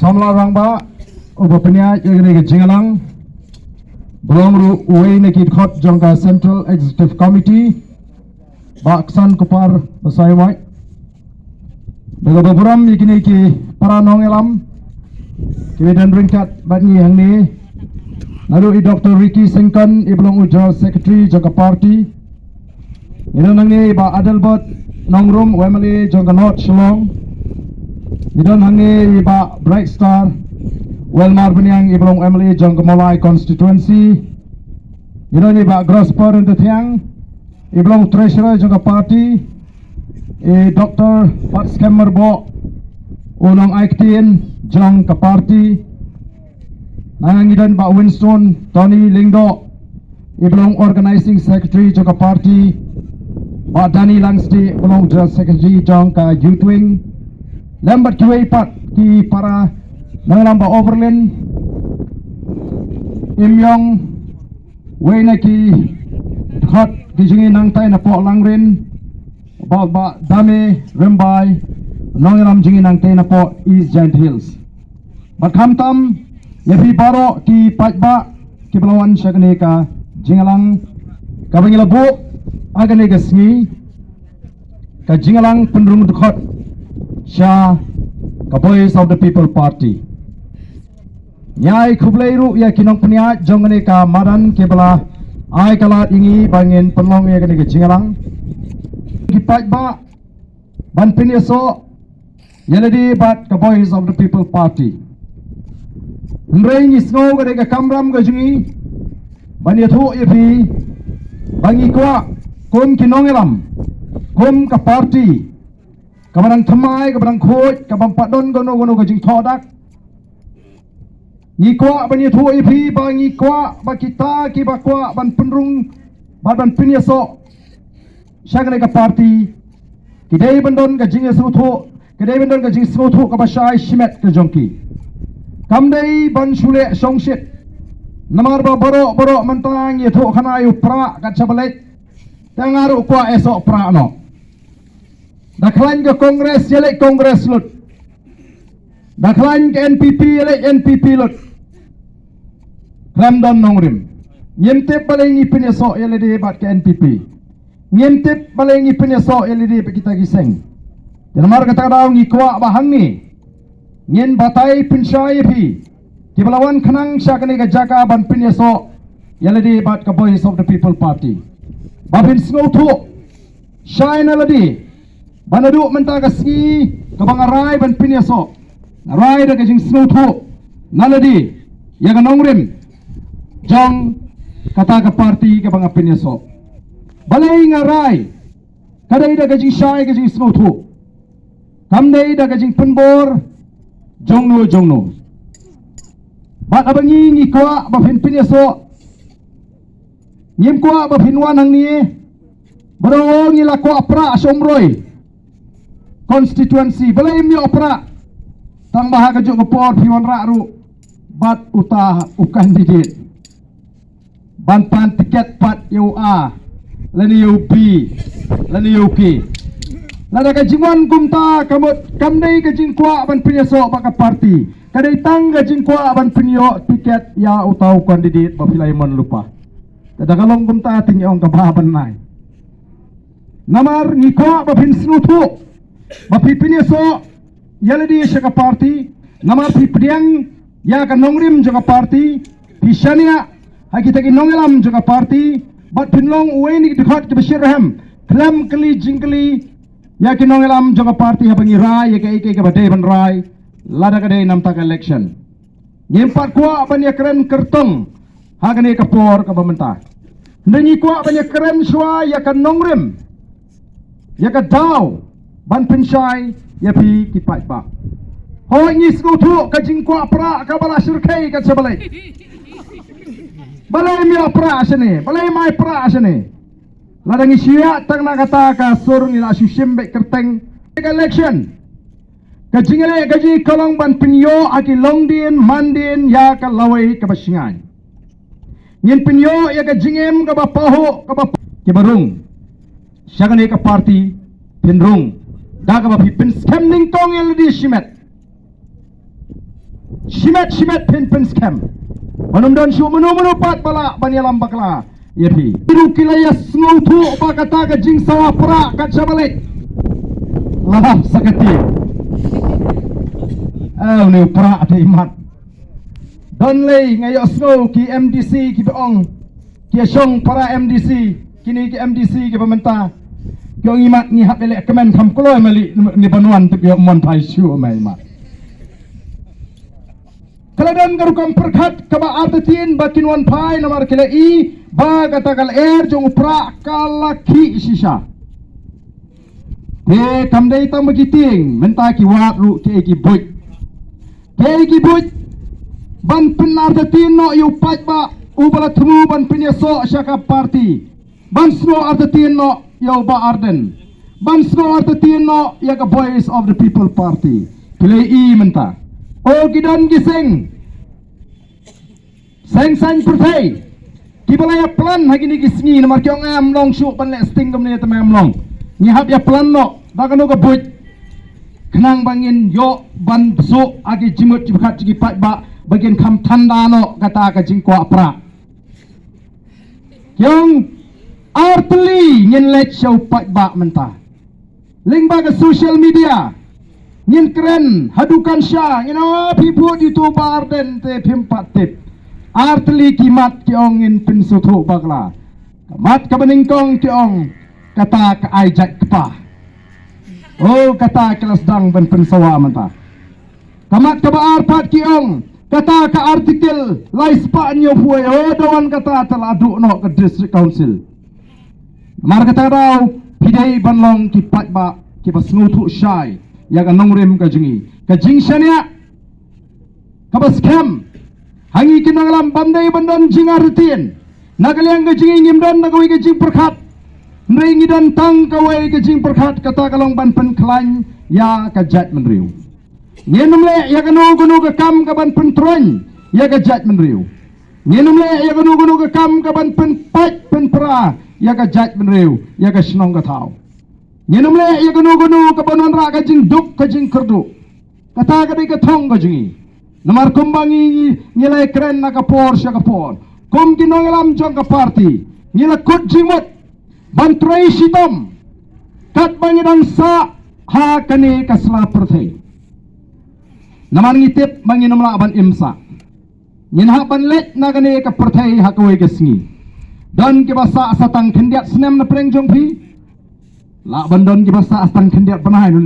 Samla rangba ubapnya yang jingalang belum uai nekit khot jangka Central Executive Committee baksan kupar bersaiwai beberapa ikini ki para nongelam kemudian ringkat bani yang ni lalu Dr. Ricky Singkan iblang General Secretary jangka parti ini nangi ba Adelbert Nongrum Wembley jangka North Shillong Idon hangi iba Bright Star Welmar Benyang iblong Emily jong Kemolai constituency. Idon iba Grosper into Tiang iblong Treasurer jong party. Dr. Pat Skemmer Bo unang Aiktin jong ke party. Nang idon ba Winston Tony Lingdo iblong Organizing Secretary jong ke party. Ba Danny Langsti iblong General Secretary jong ke Youth Wing. Lambat kiwai pat ki para nanglamba overland imyong way na ki hot ki jingi nang tay na po langrin ba dami rembay nangilam jingi nang tay na po East Giant Hills bakhamtam yapi baro ki patba ki belawan siya kani ka jingalang kabangilabu agani ka sngi ka jingalang penrung dukot Shah Voice of the People Party. Nyai kublairu ya kinong peniat jongane ka maran kebala ai kalat ingi bangin penlong ya kene jingalang. Kipat ba ban penyeso yeledi bat ka Voice of the People Party. Nrei isngo kene ka kamram ka jungi ban yathu yapi bangi kwa kum kinongelam kum ka party kabarang thamai kabarang khoj kabang padon gono ka jing thodak ni kwa ban yathu ipi ba ni kwa ba kita ki ba kwa ban penrung ban pinyeso syagane ka party kidai bandon ka jing esuthu kidai bandon ka jing esuthu ka ba shai shimet ka jongki kamdai ban shule songshit namar ba boro mantang yathu khana yu pra ka chabalai tangaru kwa esok pra no Daklan ke Kongres yelek Kongres lut. Daklan ke NPP yelek NPP lut. Ramdan nongrim. Nyemtep balengi penyeso yelek hebat ke NPP. Nyemtep balengi penyeso yelek kita giseng. Janamar kata daw ngikwa bahang ni. Nyen batai pensyai pi. Kibalawan kenang syakani ke jaka ban penyeso yelek hebat ke Voice of the People Party. Babin sngotu. Syai naladi. Banadu mentah kasih kebangarai ban pinyeso rai da kajing snuthu naladi ya kanongrim jong kata ke parti ke banga pinyeso balai ngarai kadai da kajing syai kajing snuthu kamdai da kajing penbor jongno bat abangi ni kwa ba pin pinyeso nyim kwa ba pinwan hang ni bro ni la kwa pra somroi constituency balai mi opera tang baha kajuk ke por piwan ru bat utah ukandidate ban pan tiket pat yu a lani yu b lani yu k lada ka jingon kumta kamut kamdai ka jingkwa ban pinyeso baka parti kadai tang ka jingkwa ban pinyo tiket ya utau kandidate ba pilai mon lupa kada kalong kumta tingong ka baban nai namar ngikwa ba pin snuthu Bapi pinyeso yaladi syaka parti nama pi pediang ya kan nongrim juga parti pisania haki taki nongelam juga parti bat pinlong ueni dekat ke Bashir Rahim klam kali jingkali ya kan nongelam juga parti habangi rai ya ke badai ban rai lada kadai nam tak election nyempat kwa ban ya keren kertong hagane ke por ke pemerintah ndengi kwa ban ya keren shwa ya kan nongrim ya ka daw ban pensyai ya pi kipat ba hoi ni skutu ka jingkwa pra ka bala syirkai ka sebalai balai mi pra sene balai mai pra sene ladangi sia tang na kata ka sur ni la syusim be kerteng election ka jingale ka ji kolong ban penyo aki longdin mandin ya ka lawai ka basingan nyen penyo ya ka jingem ka ba paho ka ba ki barung syagane ka party pinrung daga ba pipin skem ning tong el di shimet shimet pin scam. Manum don syu menu pat bala banyalam bakla. Yepi. Iru kilaya sngutu ba kata ka jing sawa pra kat sabalik. Lah sakati. Ni pra ate imat. Don lei ngayo snow ki MDC ki beong. Ki song para MDC kini ki MDC ki pemerintah. Kyong imat ni hap elek kemen kam koloi mali ni banuan tu yo mon pai syu mai mat. Kaladan garukam perkhat kaba artetin bakin wan pai nomor kila I ba kata kal jong pra kalaki sisa. Te kamdai tam begiting menta ki wat ru ke ki boy. Ke ki boy ban pen artetin no yu pat ba ubala temu ban penyeso syaka parti. Ban sno artetin no yo ba arden. Ban sno artetin no ya ka voice of the people party. Kila I menta. O gidan giseng seng pertai kibalaya plan hagi ni gisngi na markyong am long shoot pan le sting gam ni tamam long ni hab ya plan no bagano ka buit kenang bangin yo ban so agi jimut jibkat jigi pat ba bagian kam tanda no kata ka jingko apra yang artli ngin let show pat ba menta ling ba ka social media ngin keren hadukan sya people YouTube arden te pimpat tip artli kimat kiong in pinsutu bakla kamat kabaningkong kiong kata ka ajak kepa kata kelas dang ben pensawa manta kamat kaba arpat kiong kata ka artikel laispa nyo puwe dawan kata teladu no ke district council mar kata daw pidai banlong kipat ba kipas ngutu syai ya ka nongrim ka jing syania kabas scam hangi kinangalam bandai bandan jing artin nagaliang ka jing ngimdan nagawai ka jing perkhat nringi dan tang kawai ka jing perkhat kata kalong ban pen klan ya ka jat menriu ngenumle ya ka gunu ka kam ka ban pen tron ya ka jat menriu ngenumle ya ka gunu ka kam ka ban pen pat pen pra ya ka jat menriu ya ka snong ka thau ngenumle ya gunu ka banon ra ka jing duk ka jing kerdu kata ka dei ka thong ka jingi namar kumbangi ngilai keren na ka por sya ka por kum kinongalam jong ka party ngila kut jingmut bantrai sitom kat bangidan sa ha kani kasla perthai namar ngitip banginam la ban imsa ngin ha ban let na kani ka perthai ha kawai gesngi dan ki basa asatang kendiat senem na preng jong phi la bandon ki basa asatang kendiat panai